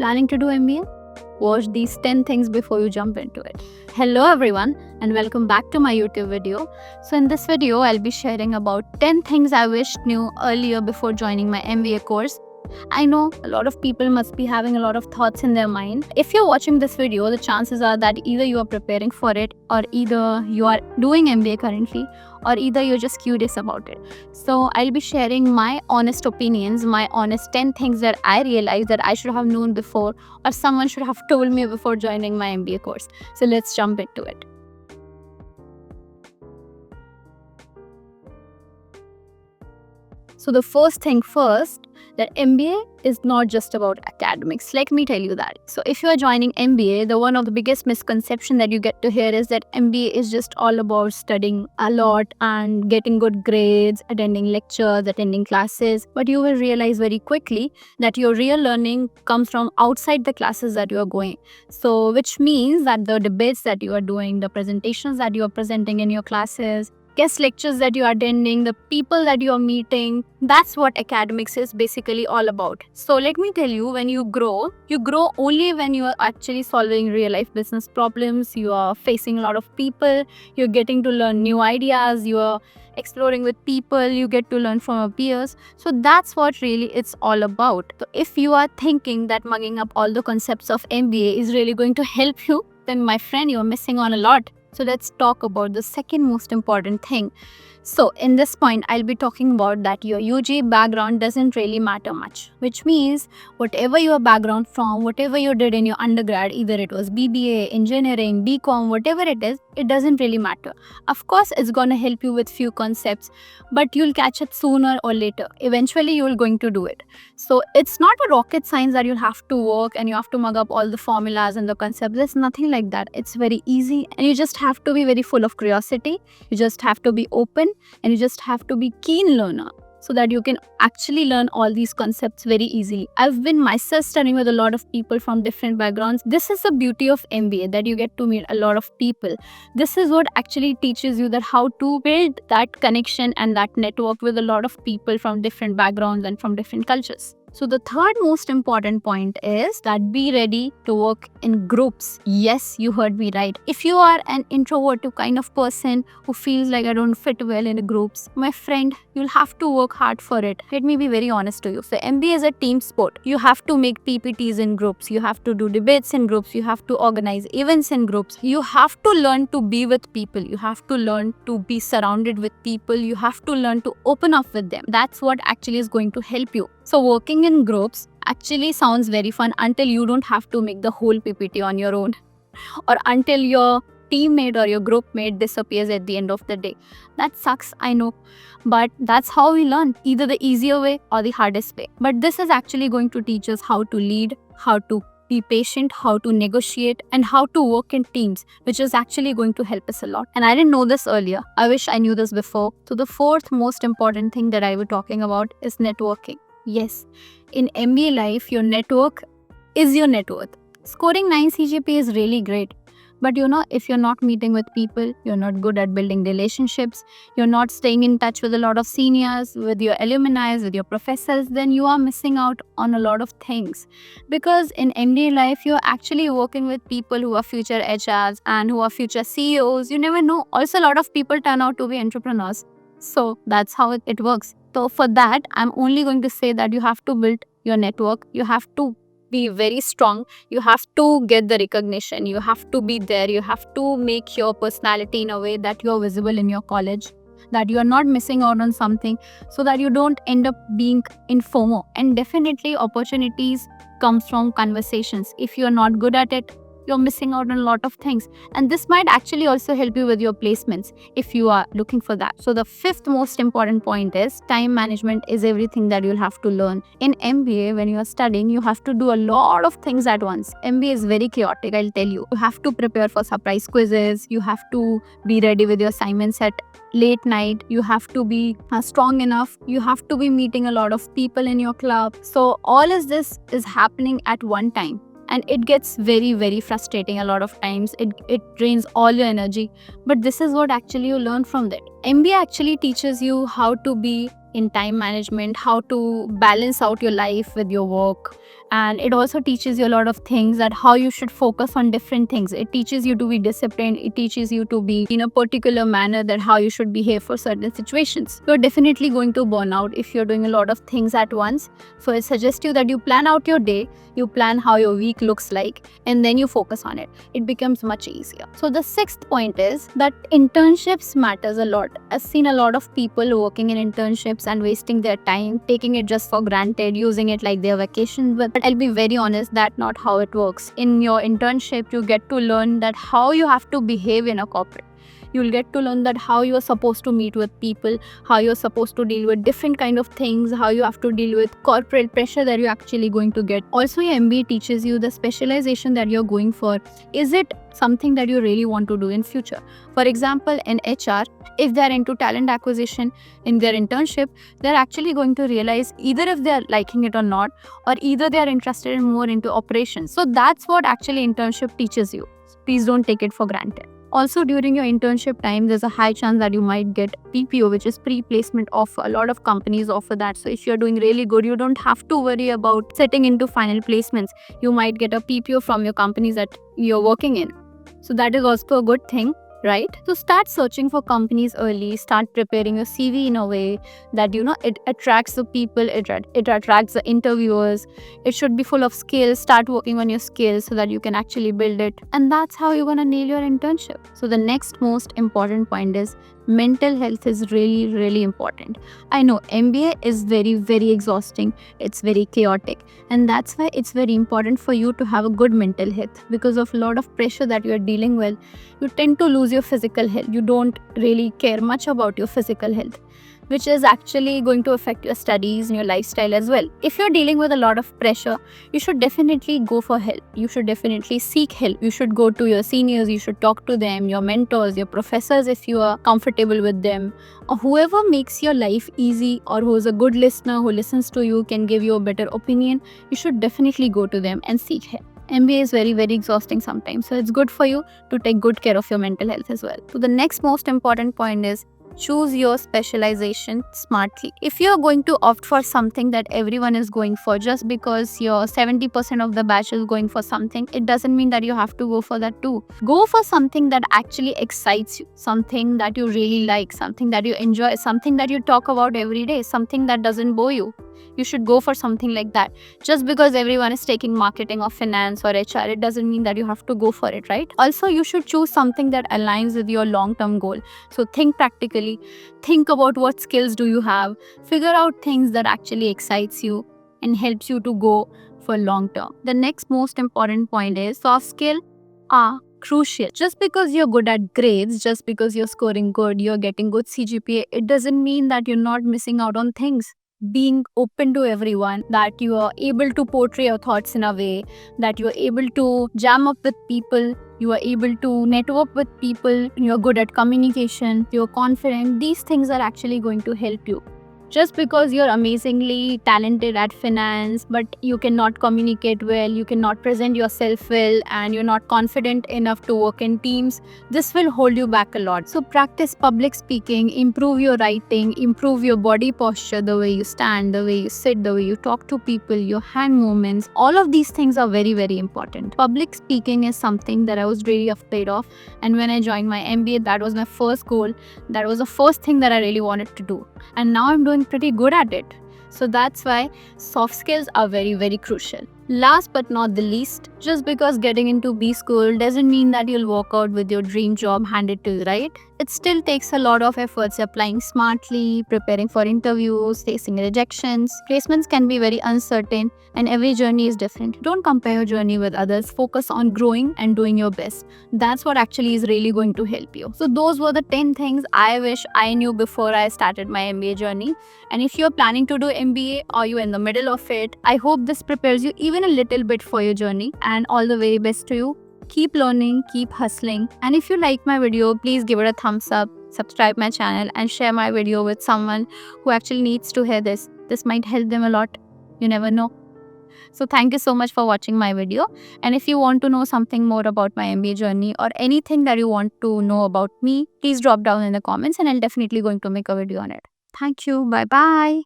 Planning to do MBA? Watch these 10 things before you jump into it. Hello everyone and welcome back to my YouTube video. So in this video, I'll be sharing about 10 things I wished knew earlier before joining my MBA course. I know a lot of people must be having a lot of thoughts in their mind. If you're watching this video, the chances are that either you are preparing for it or either you are doing MBA currently or either you're just curious about it. So I'll be sharing my honest opinions, my honest 10 things that I realized that I should have known before or someone should have told me before joining my MBA course. So let's jump into it. So the first thing first, that MBA is not just about academics. Let me tell you that. So if you are joining MBA, the one of the biggest misconception that you get to hear is that MBA is just all about studying a lot and getting good grades, attending lectures, attending classes. But you will realize very quickly that your real learning comes from outside the classes that you are going. So which means that the debates that you are doing, the presentations that you are presenting in your classes, guest lectures that you are attending, the people that you are meeting, that's what academics is basically all about. So let me tell you, when you grow only when you are actually solving real life business problems, you are facing a lot of people, you're getting to learn new ideas, you are exploring with people, you get to learn from your peers. So that's what really it's all about. So if you are thinking that mugging up all the concepts of MBA is really going to help you, then my friend, you're missing on a lot. So let's talk about the second most important thing. So in this point, I'll be talking about that your UG background doesn't really matter much, which means whatever your background from, whatever you did in your undergrad, either it was BBA, engineering, BCom, whatever it is, it doesn't really matter. Of course, it's going to help you with few concepts, but you'll catch it sooner or later. Eventually, you're going to do it. So it's not a rocket science that you'll have to work and you have to mug up all the formulas and the concepts. There's nothing like that. It's very easy and you just have to be very full of curiosity. You just have to be open and you just have to be keen learner so that you can actually learn all these concepts very easily. I've been myself studying with a lot of people from different backgrounds. This is the beauty of MBA, that you get to meet a lot of people. This is what actually teaches you that how to build that connection and that network with a lot of people from different backgrounds and from different cultures. So the third most important point is that be ready to work in groups. Yes, you heard me right. If you are an introverted kind of person who feels like I don't fit well in groups, my friend, you'll have to work hard for it. Let me be very honest to you. So MBA is a team sport. You have to make PPTs in groups. You have to do debates in groups. You have to organize events in groups. You have to learn to be with people. You have to learn to be surrounded with people. You have to learn to open up with them. That's what actually is going to help you. So working in groups actually sounds very fun until you don't have to make the whole PPT on your own or until your teammate or your group mate disappears at the end of the day. That sucks, I know, but that's how we learn, either the easier way or the hardest way. But this is actually going to teach us how to lead, how to be patient, how to negotiate, and how to work in teams, which is actually going to help us a lot. And I didn't know this earlier. I wish I knew this before. So the fourth most important thing that I was talking about is networking. Yes, in MBA life, your network is your net worth. Scoring 9 CGPA is really great. But if you're not meeting with people, you're not good at building relationships, you're not staying in touch with a lot of seniors, with your alumni, with your professors, then you are missing out on a lot of things. Because in MBA life, you're actually working with people who are future HRs and who are future CEOs. You never know. Also, a lot of people turn out to be entrepreneurs. So that's how it works. So for that, I'm only going to say that you have to build your network. You have to be very strong. You have to get the recognition. You have to be there. You have to make your personality in a way that you're visible in your college, that you are not missing out on something, so that you don't end up being in FOMO. And definitely opportunities comes from conversations. If you're not good at it, you're missing out on a lot of things. And this might actually also help you with your placements if you are looking for that. So the fifth most important point is time management is everything that you'll have to learn. In MBA, when you are studying, you have to do a lot of things at once. MBA is very chaotic, I'll tell you. You have to prepare for surprise quizzes. You have to be ready with your assignments at late night. You have to be strong enough. You have to be meeting a lot of people in your club. So all of this is happening at one time. And it gets very, very frustrating a lot of times. It drains all your energy. But this is what actually you learn from that. MBA actually teaches you how to be in time management, how to balance out your life with your work, And it also teaches you a lot of things, that how you should focus on different things. It teaches you to be disciplined. It teaches you to be in a particular manner, that how you should behave for certain situations. You're definitely going to burn out if you're doing a lot of things at once. So I suggest you that you plan out your day, you plan how your week looks like, and then you focus on it. It becomes much easier. So the sixth point is that internships matters a lot. I've seen a lot of people working in internships and wasting their time, taking it just for granted, using it like their vacation. But I'll be very honest, that's not how it works. In your internship, you get to learn that how you have to behave in a corporate. You'll get to learn that how you're supposed to meet with people, how you're supposed to deal with different kind of things, how you have to deal with corporate pressure that you're actually going to get. Also, your MBA teaches you the specialization that you're going for. Is it something that you really want to do in future? For example, in HR, if they're into talent acquisition in their internship, they're actually going to realize either if they're liking it or not, or either they're interested in more into operations. So that's what actually internship teaches you. Please don't take it for granted. Also, during your internship time, there's a high chance that you might get PPO, which is pre-placement offer. A lot of companies offer that. So if you're doing really good, you don't have to worry about setting into final placements. You might get a PPO from your companies that you're working in. So that is also a good thing, right? So start searching for companies early. Start preparing your CV in a way that, it attracts the people, it attracts the interviewers. It should be full of skills. Start working on your skills so that you can actually build it. And that's how you're going to nail your internship. So the next most important point is mental health is really, really important. I know MBA is very, very exhausting. It's very chaotic. And that's why it's very important for you to have a good mental health. Because of a lot of pressure that you're dealing with, you tend to lose your physical health. You don't really care much about your physical health, which is actually going to affect your studies and your lifestyle as well. If you're dealing with a lot of pressure, you should definitely go for help. You should definitely seek help. You should go to your seniors, you should talk to them, your mentors, your professors if you are comfortable with them, or whoever makes your life easy, or who is a good listener, who listens to you, can give you a better opinion. You should definitely go to them and seek help. MBA is very, very exhausting sometimes. So it's good for you to take good care of your mental health as well. So the next most important point is choose your specialization smartly. If you're going to opt for something that everyone is going for, just because your 70% of the batch is going for something, it doesn't mean that you have to go for that too. Go for something that actually excites you, something that you really like, something that you enjoy, something that you talk about every day, something that doesn't bore you. You should go for something like that. Just because everyone is taking marketing or finance or HR, it doesn't mean that you have to go for it, right? Also, you should choose something that aligns with your long-term goal. So think practically, think about what skills do you have, figure out things that actually excites you and helps you to go for long term. The next most important point is soft skills are crucial. Just because you're good at grades, just because you're scoring good, you're getting good CGPA, it doesn't mean that you're not missing out on things. Being open to everyone, that you are able to portray your thoughts in a way, that you are able to jam up with people, you are able to network with people, you're good at communication, you're confident. These things are actually going to help you. Just because you're amazingly talented at finance, but you cannot communicate well, you cannot present yourself well, and you're not confident enough to work in teams, this will hold you back a lot. So practice public speaking, improve your writing, improve your body posture, the way you stand, the way you sit, the way you talk to people, your hand movements. All of these things are very, very important. Public speaking is something that I was really afraid of. And when I joined my MBA, that was my first goal. That was the first thing that I really wanted to do. And now I'm doing pretty good at it. So that's why soft skills are very, very crucial. Last but not the least, just because getting into B school doesn't mean that you'll walk out with your dream job handed to you, right? It still takes a lot of efforts applying smartly, preparing for interviews, facing rejections. Placements can be very uncertain and every journey is different. Don't compare your journey with others. Focus on growing and doing your best. That's what actually is really going to help you. So those were the 10 things I wish I knew before I started my MBA journey. And if you're planning to do MBA or you're in the middle of it, I hope this prepares you even a little bit for your journey, and all the very best to you. Keep learning, keep hustling, and if you like my video, please give it a thumbs up, subscribe my channel, and share my video with someone who actually needs to hear this. This might help them a lot. You never know. So thank you so much for watching my video. And if you want to know something more about my MBA journey or anything that you want to know about me, please drop down in the comments and I'll definitely going to make a video on it. Thank you. Bye bye.